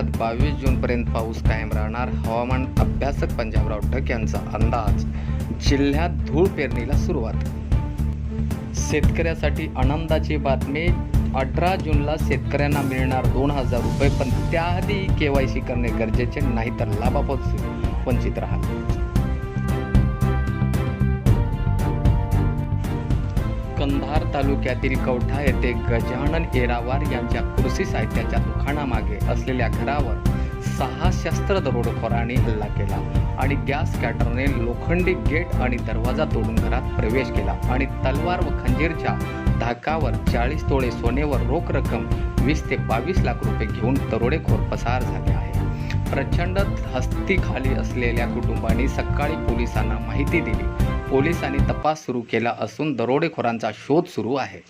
राज्यात 22 जूनपर्यंत पाऊस कायम राहणार. हवामान अभ्यासक पंजाबराव ढग यांचा अंदाज. जिल्ह्यात धूळ पेरणीला सुरुवात. शेतकऱ्यासाठी आनंदाची बातमी. 18 जूनला शेतकऱ्यांना मिळणार 2,000 रुपये, पण त्याआधी KYC करणे गरजेचे, नाहीतर लाभापासून वंचित राहाल. कंधार तालुक्यातील कवठा येथे गजानन येरावार यांच्या कृषी साहित्याच्या दुकानामागे असलेल्या घरावर 6 शस्त्र दरोडेखोरांनी हल्ला केला आणि गॅस कॅटरने लोखंडी गेट आणि दरवाजा तोडून घरात प्रवेश केला आणि तलवार व खंजीरच्या धाकावर 40 तोळे सोने व रोख रक्कम 20 ते 22 लाख रुपये घेऊन दरोडेखोर पसार झाले आहे. प्रचंड हस्तीखाली असलेल्या कुटुंबांनी सकाळी पोलिसांना माहिती दिली. पोलिसांनी तपास सुरू केला असून दरोडेखोरांचा शोध सुरू आहे.